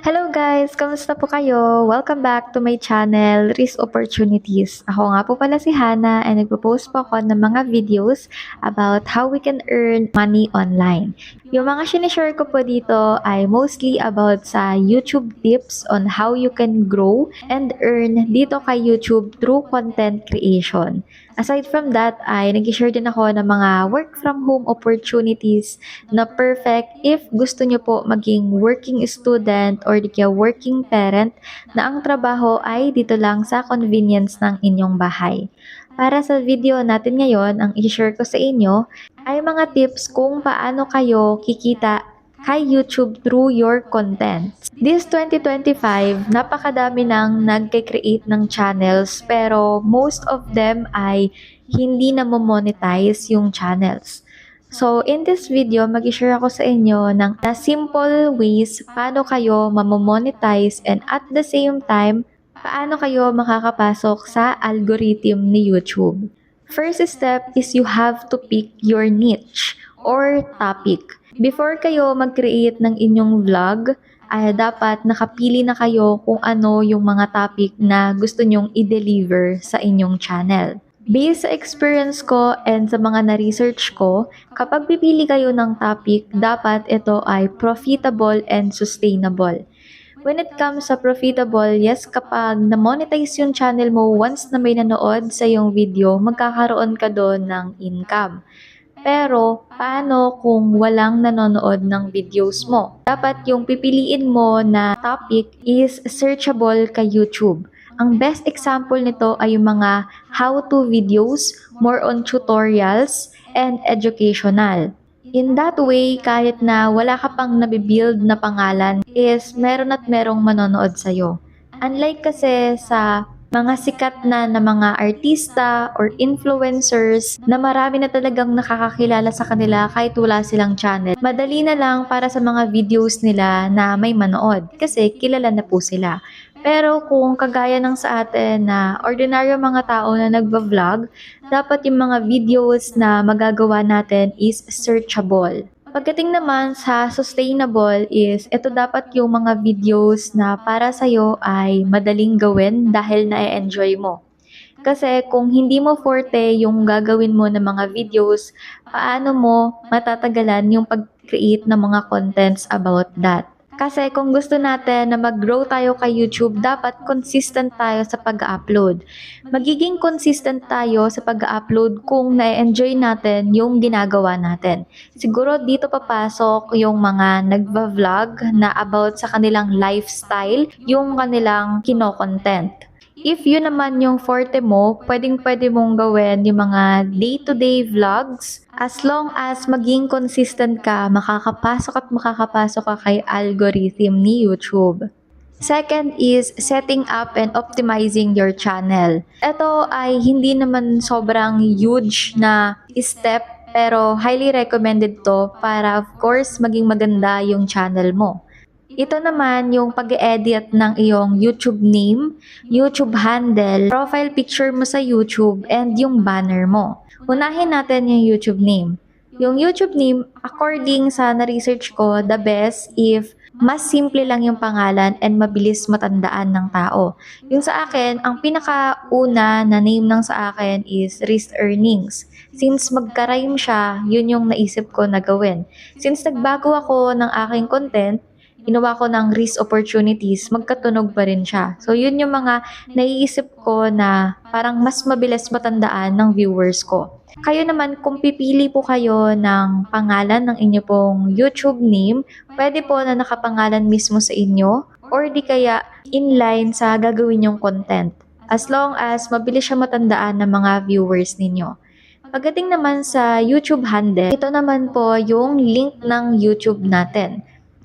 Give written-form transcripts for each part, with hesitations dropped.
Hello guys! Kamusta po kayo? Welcome back to my channel, Risk Opportunities. Ako nga po pala si Hana and nagpo-post po ako ng mga videos about how we can earn money online. Yung mga sinishare ko po dito ay mostly about sa YouTube tips on how you can grow and earn dito kay YouTube through content creation. Aside from that, ay nag-share din ako ng mga work from home opportunities na perfect if gusto nyo po maging working student or di kaya working parent na ang trabaho ay dito lang sa convenience ng inyong bahay. Para sa video natin ngayon, ang i-share ko sa inyo ay mga tips kung paano kayo kikita kay YouTube through your content. This 2025, napakadami nang nagke-create ng channels pero most of them ay hindi na monetize yung channels. So, in this video, mag-share ako sa inyo ng simple ways paano kayo mamomonetize and at the same time, paano kayo makakapasok sa algorithm ni YouTube. First step is you have to pick your niche or topic. Before kayo mag-create ng inyong vlog, ay dapat nakapili na kayo kung ano yung mga topic na gusto nyong i-deliver sa inyong channel. Based sa experience ko and sa mga na-research ko, kapag pipili kayo ng topic, dapat ito ay profitable and sustainable. When it comes sa profitable, yes, kapag na-monetize yung channel mo, once na may nanood sa yung video, magkakaroon ka doon ng income. Pero, paano kung walang nanonood ng videos mo? Dapat yung pipiliin mo na topic is searchable kay YouTube. Ang best example nito ay yung mga how-to videos, more on tutorials, and educational. In that way, kahit na wala ka pang nabibuild na pangalan, is meron at merong manonood sa'yo. Unlike kasi sa mga sikat na mga artista or influencers na marami na talagang nakakakilala sa kanila kahit wala silang channel. Madali na lang para sa mga videos nila na may manood kasi kilala na po sila. Pero kung kagaya ng sa atin na ordinaryo mga tao na nagba-vlog, dapat yung mga videos na magagawa natin is searchable. Pagdating naman sa sustainable is, ito dapat yung mga videos na para sa'yo ay madaling gawin dahil na-enjoy mo. Kasi kung hindi mo forte yung gagawin mo ng mga videos, paano mo matatagalan yung pag-create ng mga contents about that? Kasi kung gusto natin na mag-grow tayo kay YouTube, dapat consistent tayo sa pag-upload. Magiging consistent tayo sa pag-upload kung na-enjoy natin yung ginagawa natin. Siguro dito papasok yung mga nagva-vlog na about sa kanilang lifestyle, yung kanilang kino-content. If yun naman yung forte mo, pwedeng-pwede mong gawin yung mga day-to-day vlogs. As long as maging consistent ka, makakapasok ka kay algorithm ni YouTube. Second is setting up and optimizing your channel. Ito ay hindi naman sobrang huge na step pero highly recommended to para of course maging maganda yung channel mo. Ito naman yung pag-edit ng iyong YouTube name, YouTube handle, profile picture mo sa YouTube, and yung banner mo. Unahin natin yung YouTube name. Yung YouTube name, according sa na-research ko, the best if mas simple lang yung pangalan and mabilis matandaan ng tao. Yung sa akin, ang pinakauna na name ng sa akin is Risk Earnings. Since magka-rhyme siya, yun yung naisip ko na gawin. Since nagbago ako ng aking content, ginawa ko ng Risk Opportunities, magkatunog pa rin siya. So, yun yung mga naiisip ko na parang mas mabilis matandaan ng viewers ko. Kayo naman, kung pipili po kayo ng pangalan ng inyo pong YouTube name, pwede po na nakapangalan mismo sa inyo or di kaya inline sa gagawin yung content. As long as mabilis siya matandaan ng mga viewers ninyo. Pagdating naman sa YouTube handle, ito naman po yung link ng YouTube natin.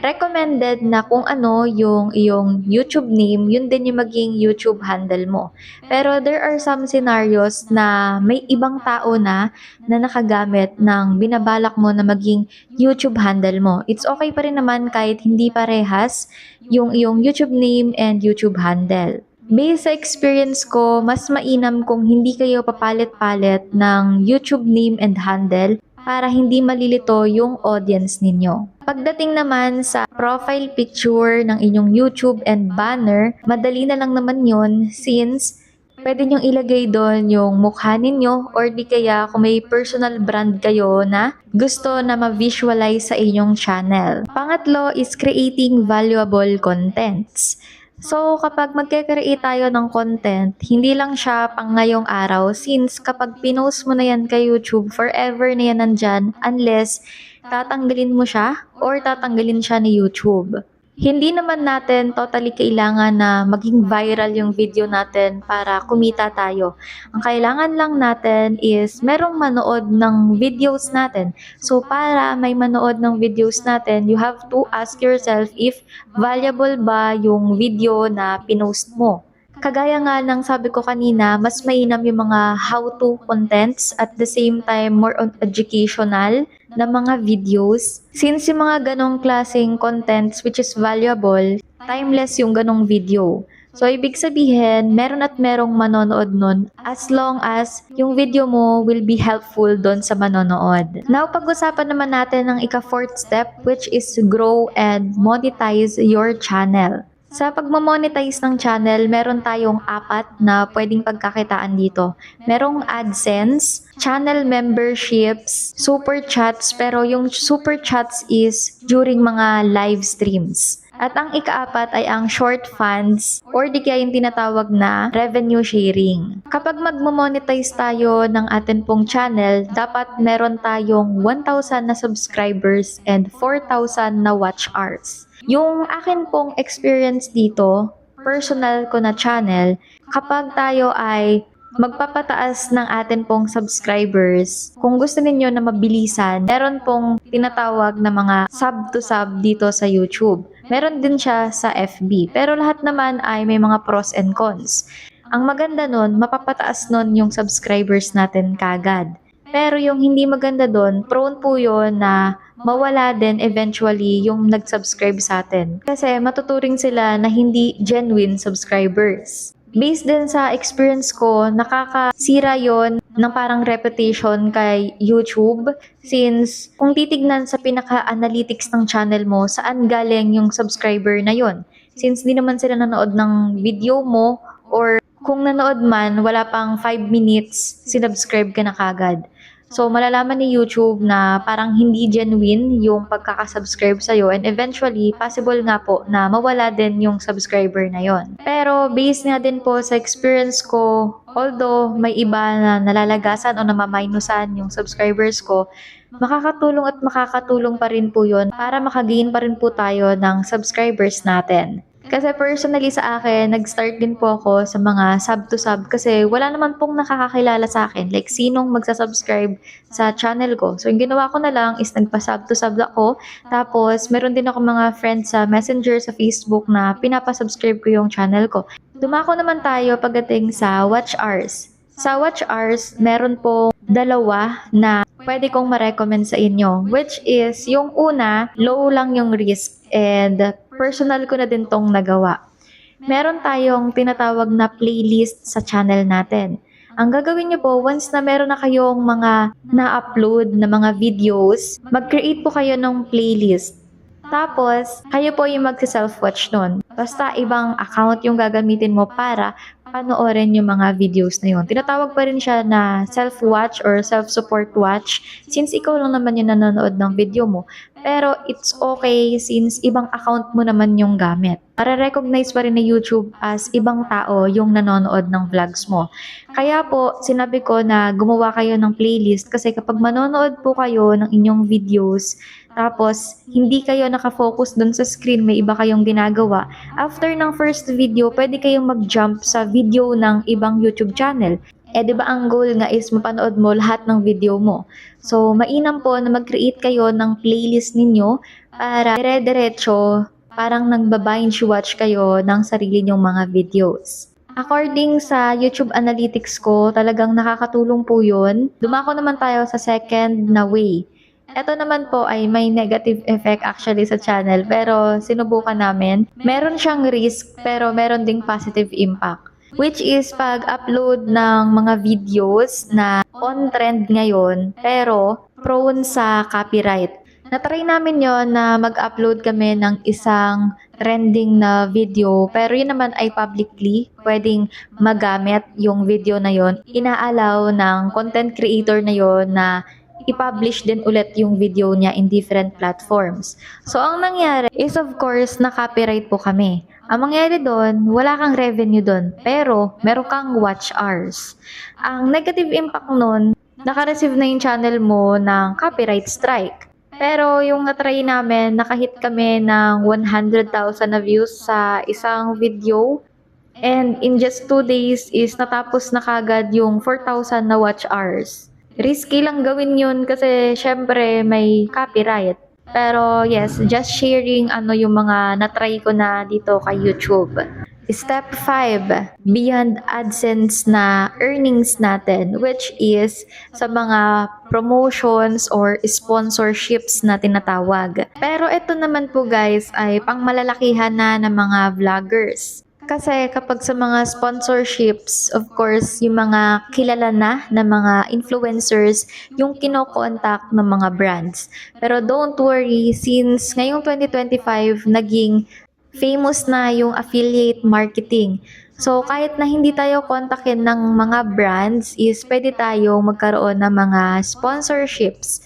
Recommended na kung ano yung iyong YouTube name, yun din yung maging YouTube handle mo. Pero there are some scenarios na may ibang tao na nakagamit ng binabalak mo na maging YouTube handle mo. It's okay pa rin naman kahit hindi parehas yung iyong YouTube name and YouTube handle. Based sa experience ko, mas mainam kung hindi kayo papalit-palit ng YouTube name and handle para hindi malilito yung audience ninyo. Pagdating naman sa profile picture ng inyong YouTube and banner, madali na lang naman yun since pwede nyong ilagay doon yung mukha ninyo or di kaya kung may personal brand kayo na gusto na ma-visualize sa inyong channel. Pangatlo is creating valuable contents. So, kapag magkakreate tayo ng content, hindi lang siya pang ngayong araw since kapag pinost mo na yan kay YouTube, forever na yan nandyan unless tatanggalin mo siya or tatanggalin siya ni YouTube. Hindi naman natin totally kailangan na maging viral yung video natin para kumita tayo. Ang kailangan lang natin is merong manood ng videos natin. So para may manood ng videos natin, you have to ask yourself if valuable ba yung video na pinost mo. Kagaya nga ng sabi ko kanina, mas mainam yung mga how-to contents at the same time more on educational na mga videos. Since yung mga ganong klaseng contents which is valuable, timeless yung ganong video. So, ibig sabihin, meron at merong manonood nun as long as yung video mo will be helpful doon sa manonood. Now, pag-usapan naman natin ang ika-fourth step which is grow and monetize your channel. Sa pagmamonetize ng channel, meron tayong 4 na pwedeng pagkakitaan dito. Merong AdSense, channel memberships, super chats, pero yung super chats is during mga live streams. At ang ika-4 ay ang short funds or di kaya yung tinatawag na revenue sharing. Kapag magmamonetize tayo ng atin pong channel, dapat meron tayong 1,000 na subscribers and 4,000 na watch hours. Yung akin pong experience dito, personal ko na channel, kapag tayo ay magpapataas ng atin pong subscribers, kung gusto ninyo na mabilisan, meron pong tinatawag na mga sub to sub dito sa YouTube. Meron din siya sa FB, pero lahat naman ay may mga pros and cons. Ang maganda nun, mapapataas nun yung subscribers natin kagad. Pero yung hindi maganda doon, prone po yun na mawala din eventually yung nag-subscribe sa atin. Kasi matuturing sila na hindi genuine subscribers. Based din sa experience ko, nakakasira yon ng parang reputation kay YouTube since kung titignan sa pinaka-analytics ng channel mo, saan galing yung subscriber na yon. Since di naman sila nanood ng video mo or kung nanood man, wala pang 5 minutes, sinubscribe ka na kagad. So, malalaman ni YouTube na parang hindi genuine yung pagkakasubscribe sa'yo and eventually, possible nga po na mawala din yung subscriber na yon. Pero, based nga din po sa experience ko, although may iba na nalalagasan o namamainusan yung subscribers ko, makakatulong pa rin po yun para makagain pa rin po tayo ng subscribers natin. Kasi personally sa akin, nag-start din po ako sa mga sub to sub kasi wala naman pong nakakakilala sa akin. Like, sinong magsasubscribe sa channel ko. So, yung ginawa ko na lang is nagpa-sub to sub ako. Tapos, meron din ako mga friends sa Messenger, sa Facebook na pinapasubscribe ko yung channel ko. Dumako naman tayo pagdating sa watch hours. Sa watch hours, meron po 2 na pwede kong ma-recommend sa inyo. Which is, yung una, low lang yung risk and personal ko na din tong nagawa. Meron tayong tinatawag na playlist sa channel natin. Ang gagawin nyo po, once na meron na kayong mga na-upload na mga videos, mag-create po kayo ng playlist. Tapos, kayo po yung mag-self-watch nun. Basta ibang account yung gagamitin mo para panoorin yung mga videos na yun. Tinatawag pa rin siya na self-watch or self-support watch since ikaw lang naman yung nanonood ng video mo. Pero it's okay since ibang account mo naman yung gamit. Mare-recognize pa rin na YouTube as ibang tao yung nanonood ng vlogs mo. Kaya po, sinabi ko na gumawa kayo ng playlist kasi kapag manonood po kayo ng inyong videos, tapos hindi kayo nakafocus dun sa screen, may iba kayong ginagawa. After ng first video, pwede kayong mag-jump sa video ng ibang YouTube channel. Di ba ang goal nga is mapanood mo lahat ng video mo. So, mainam po na mag-create kayo ng playlist ninyo para dire-diretso, parang nagba-binge watch kayo ng sarili nyong mga videos. According sa YouTube Analytics ko, talagang nakakatulong po yun. Dumako naman tayo sa second na way. Ito naman po ay may negative effect actually sa channel pero sinubukan namin. Meron siyang risk pero meron ding positive impact. Which is pag-upload ng mga videos na on trend ngayon pero prone sa copyright. Na-try namin yon na mag-upload kami ng isang trending na video, pero yun naman ay publicly pwedeng magamit yung video na yon. Inaalaw ng content creator na yon na i-publish din ulit yung video niya in different platforms. So, ang nangyari is of course, na-copyright po kami. Ang mangyari doon, wala kang revenue doon, pero meron kang watch hours. Ang negative impact nun, naka-receive na yung channel mo ng copyright strike. Pero yung na-try namin, nakahit kami ng 100,000 na views sa isang video. And in just 2 days is natapos na kagad yung 4,000 na watch hours. Risky lang gawin yun kasi syempre may copyright. Pero yes, just sharing yung mga na-try ko na dito kay YouTube. Step 5, beyond AdSense na earnings natin, which is sa mga promotions or sponsorships na tinatawag. Pero ito naman po guys ay pangmalalakihan na ng mga vloggers. Kasi kapag sa mga sponsorships, of course, yung mga kilala na mga influencers, yung kinokontak ng mga brands. Pero don't worry, since ngayong 2025, naging famous na yung affiliate marketing. So, kahit na hindi tayo kontakin ng mga brands, is pwede tayong magkaroon ng mga sponsorships.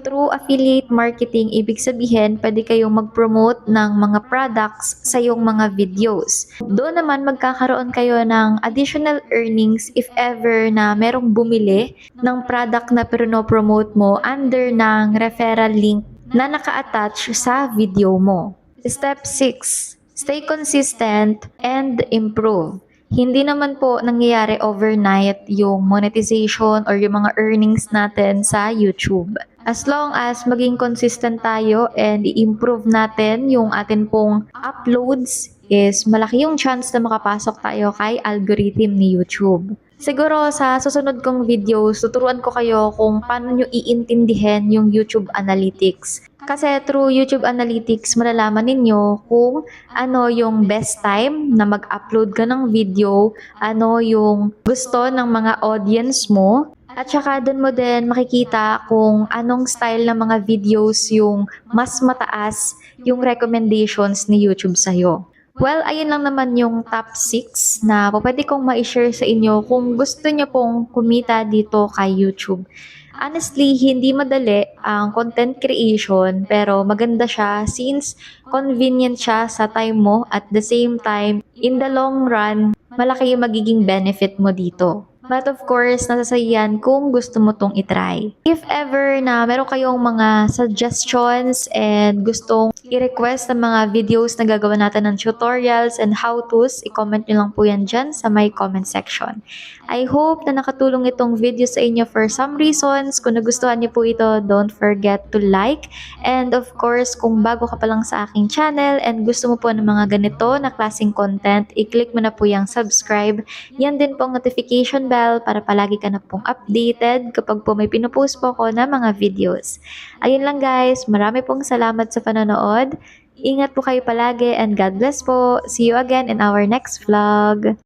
Through affiliate marketing, ibig sabihin, pwede kayong mag-promote ng mga products sa iyong mga videos. Doon naman, magkakaroon kayo ng additional earnings if ever na merong bumili ng product na promote mo under ng referral link na naka-attach sa video mo. Step 6, stay consistent and improve. Hindi naman po nangyayari overnight yung monetization or yung mga earnings natin sa YouTube. As long as maging consistent tayo and i-improve natin yung atin pong uploads, is malaki yung chance na makapasok tayo kay algorithm ni YouTube. Siguro sa susunod kong videos, tuturuan ko kayo kung paano nyo iintindihin yung YouTube Analytics. Kasi through YouTube Analytics, malalaman ninyo kung ano yung best time na mag-upload ka ng video, ano yung gusto ng mga audience mo, at saka doon mo din makikita kung anong style ng mga videos yung mas mataas yung recommendations ni YouTube sa'yo. Well, ayun lang naman yung top 6 na pwede kong ma-share sa inyo kung gusto nyo pong kumita dito kay YouTube. Honestly, hindi madali ang content creation pero maganda siya since convenient siya sa time mo at the same time, in the long run, malaki yung magiging benefit mo dito. But of course, nasa sayan kung gusto mo tong itry. If ever na meron kayong mga suggestions and gustong i-request ng mga videos na gagawa natin ng tutorials and how-tos, i-comment nyo lang po yan dyan sa my comment section. I hope na nakatulong itong video sa inyo for some reasons. Kung nagustuhan niyo po ito, don't forget to like. And of course, kung bago ka pa lang sa aking channel and gusto mo po ng mga ganito na klaseng content, i-click mo na po yung subscribe. Yan din po ang notification bell para palagi ka na pong updated kapag po may pinupost po ako na mga videos. Ayun lang guys, marami pong salamat sa panonood. Ingat po kayo palagi and God bless po. See you again in our next vlog.